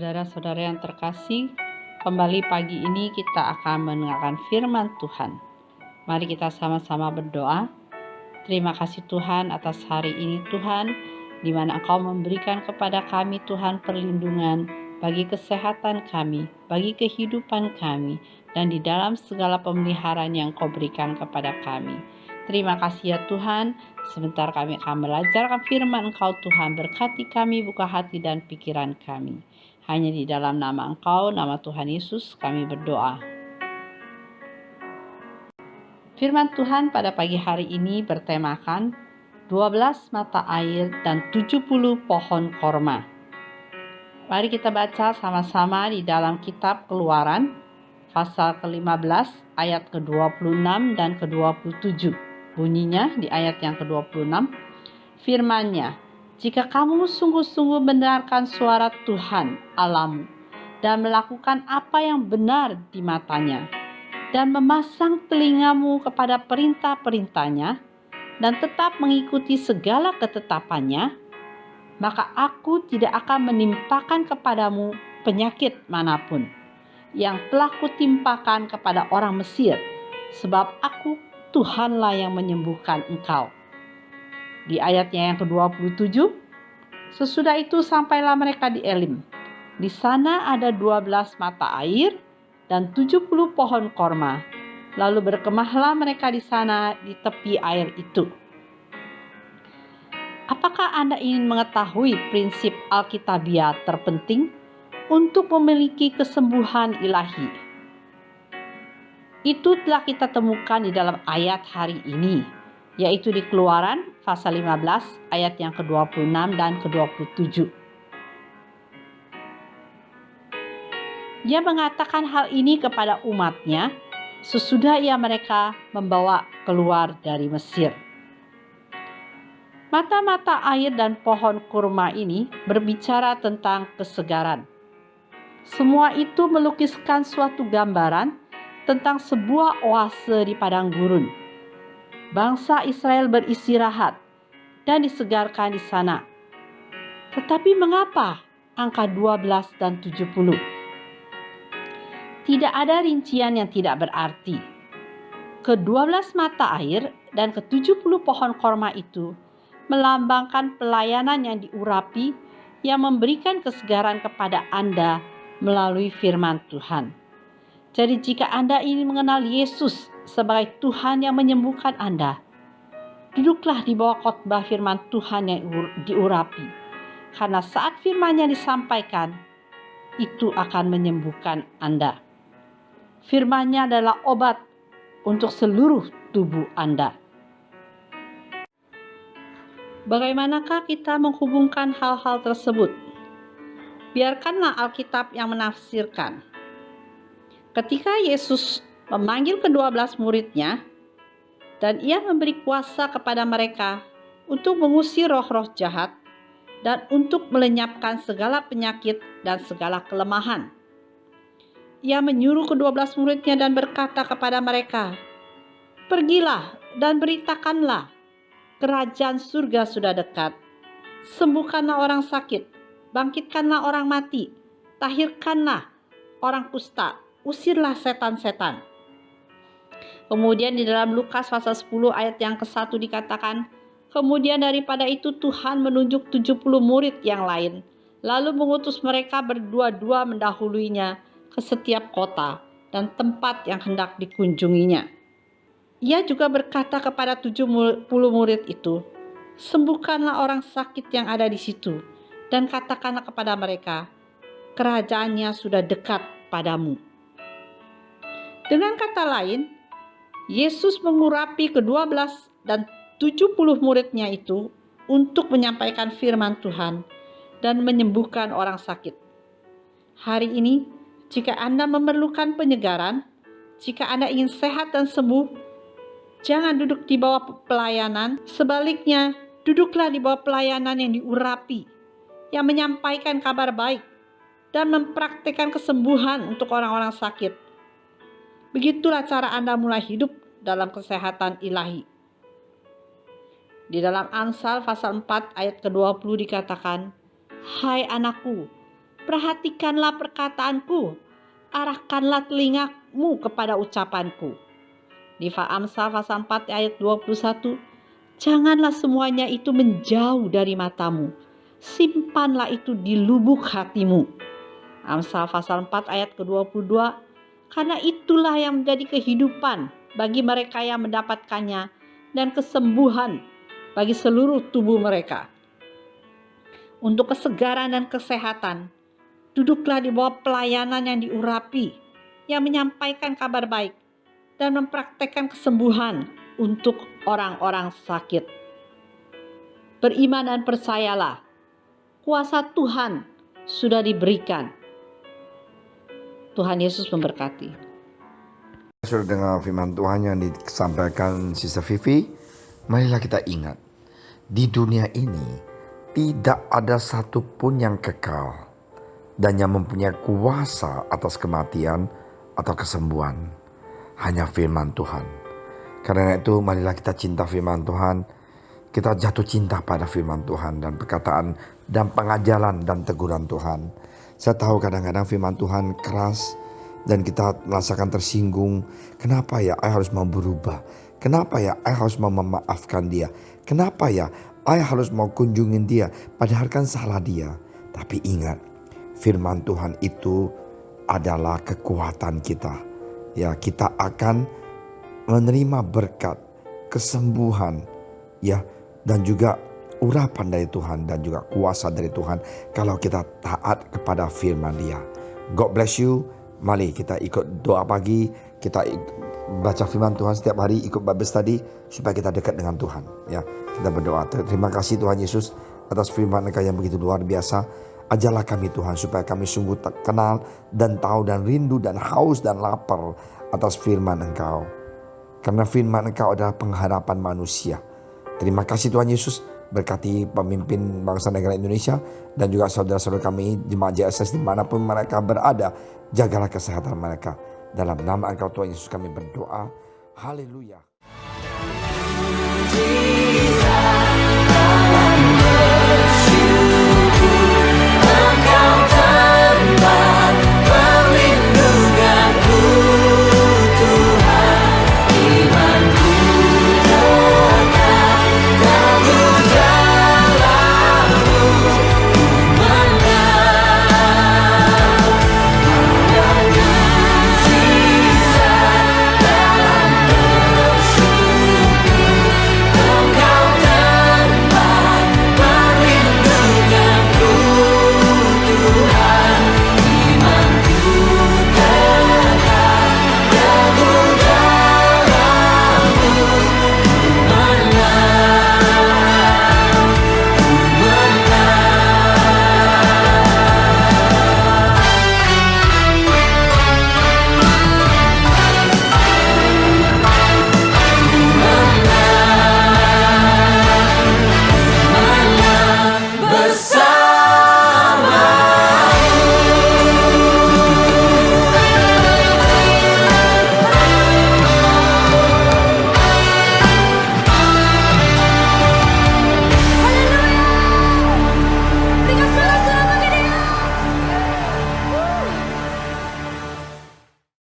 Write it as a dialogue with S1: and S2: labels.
S1: Saudara-saudara yang terkasih, kembali pagi ini kita akan mendengarkan firman Tuhan. Mari kita sama-sama berdoa. Terima kasih Tuhan atas hari ini Tuhan, di mana Engkau memberikan kepada kami Tuhan perlindungan bagi kesehatan kami, bagi kehidupan kami, dan di dalam segala pemeliharaan yang Engkau berikan kepada kami. Terima kasih ya Tuhan, sebentar kami akan belajarkan firman Engkau Tuhan, berkati kami, buka hati dan pikiran kami. Hanya di dalam nama Engkau, nama Tuhan Yesus, kami berdoa. Firman Tuhan pada pagi hari ini bertemakan 12 mata air dan 70 pohon korma. Mari kita baca sama-sama di dalam kitab Keluaran, pasal ke-15, ayat ke-26 dan ke-27. Bunyinya di ayat yang ke-26, firman-Nya, jika kamu sungguh-sungguh mendengarkan suara Tuhan Allahmu dan melakukan apa yang benar di matanya dan memasang telingamu kepada perintah-perintahnya dan tetap mengikuti segala ketetapannya, maka aku tidak akan menimpakan kepadamu penyakit manapun yang telah kutimpakan kepada orang Mesir, sebab aku Tuhanlah yang menyembuhkan engkau. Di ayatnya yang ke-27, sesudah itu sampailah mereka di Elim. Di sana ada 12 mata air dan 70 pohon korma. Lalu berkemahlah mereka di sana di tepi air itu. Apakah Anda ingin mengetahui prinsip Alkitabiah terpenting untuk memiliki kesembuhan ilahi? Itu telah kita temukan di dalam ayat hari ini, yaitu di Keluaran pasal 15 ayat yang ke-26 dan ke-27. Dia mengatakan hal ini kepada umatnya sesudah mereka membawa keluar dari Mesir. Mata-mata air dan pohon kurma ini berbicara tentang kesegaran. Semua itu melukiskan suatu gambaran tentang sebuah oase di padang gurun. Bangsa Israel beristirahat dan disegarkan di sana. Tetapi mengapa angka 12 dan 70? Tidak ada rincian yang tidak berarti. Ke-12 mata air dan ke-70 pohon korma itu melambangkan pelayanan yang diurapi yang memberikan kesegaran kepada Anda melalui firman Tuhan. Jadi jika Anda ingin mengenal Yesus sebagai Tuhan yang menyembuhkan Anda, duduklah di bawah khotbah firman Tuhan yang diurapi. Karena saat firman-Nya disampaikan, itu akan menyembuhkan Anda. Firman-Nya adalah obat untuk seluruh tubuh Anda. Bagaimanakah kita menghubungkan hal-hal tersebut? Biarkanlah Alkitab yang menafsirkan. Ketika Yesus memanggil ke-12 murid-Nya dan Ia memberi kuasa kepada mereka untuk mengusir roh-roh jahat dan untuk melenyapkan segala penyakit dan segala kelemahan. Ia menyuruh ke-12 murid-Nya dan berkata kepada mereka, pergilah dan beritakanlah, kerajaan surga sudah dekat. Sembuhkanlah orang sakit, bangkitkanlah orang mati, tahirkanlah orang kusta, usirlah setan-setan. Kemudian di dalam Lukas pasal 10 ayat yang ke-1 dikatakan, kemudian daripada itu Tuhan menunjuk 70 murid yang lain, lalu mengutus mereka berdua-dua mendahuluinya ke setiap kota dan tempat yang hendak dikunjunginya. Ia juga berkata kepada 70 murid itu, sembuhkanlah orang sakit yang ada di situ dan katakanlah kepada mereka, kerajaannya sudah dekat padamu. Dengan kata lain, Yesus mengurapi ke-12 dan 70 murid-Nya itu untuk menyampaikan firman Tuhan dan menyembuhkan orang sakit. Hari ini, jika Anda memerlukan penyegaran, jika Anda ingin sehat dan sembuh, jangan duduk di bawah pelayanan. Sebaliknya, duduklah di bawah pelayanan yang diurapi, yang menyampaikan kabar baik dan mempraktikkan kesembuhan untuk orang-orang sakit. Begitulah cara Anda mulai hidup dalam kesehatan ilahi. Di dalam Amsal pasal 4 ayat ke-20 dikatakan, hai anakku, Perhatikanlah perkataanku, arahkanlah telingamu kepada ucapanku. Di Amsal pasal 4 ayat 21, janganlah semuanya itu menjauh dari matamu, simpanlah itu di lubuk hatimu. Amsal pasal 4 ayat ke-22, karena itulah yang menjadi kehidupan bagi mereka yang mendapatkannya dan kesembuhan bagi seluruh tubuh mereka. Untuk kesegaran dan kesehatan, duduklah di bawah pelayanan yang diurapi, yang menyampaikan kabar baik dan mempraktekkan kesembuhan untuk orang-orang sakit. Beriman dan percayalah, kuasa Tuhan sudah diberikan. Tuhan Yesus memberkati.
S2: Sudah dengar firman Tuhan yang disampaikan Sister Vivi, marilah kita ingat, di dunia ini tidak ada satupun yang kekal dan yang mempunyai kuasa atas kematian atau kesembuhan. Hanya firman Tuhan. Karena itu marilah kita cinta firman Tuhan. Kita jatuh cinta pada firman Tuhan dan perkataan dan pengajaran dan teguran Tuhan. Saya tahu kadang-kadang firman Tuhan keras dan kita merasakan tersinggung. Kenapa ya saya harus mau berubah? Kenapa ya saya harus mau memaafkan dia? Kenapa ya saya harus mau kunjungin dia? Padahal kan salah dia. Tapi ingat, firman Tuhan itu adalah kekuatan kita. Ya, kita akan menerima berkat, kesembuhan, ya, dan juga urapan dari Tuhan dan juga kuasa dari Tuhan kalau kita taat kepada firman Dia. God bless you. Mari kita ikut doa pagi, kita baca firman Tuhan setiap hari, ikut Bible study supaya kita dekat dengan Tuhan. Ya, kita berdoa. Terima kasih Tuhan Yesus atas firman Engkau yang begitu luar biasa. Ajarlah kami Tuhan supaya kami sungguh kenal dan tahu dan rindu dan haus dan lapar atas firman Engkau. Karena firman Engkau adalah pengharapan manusia. Terima kasih Tuhan Yesus, berkati pemimpin bangsa negara Indonesia dan juga saudara-saudara kami jemaat JSS dimanapun mereka berada. Jagalah kesehatan mereka. Dalam nama Engkau Tuhan Yesus kami berdoa. Haleluya.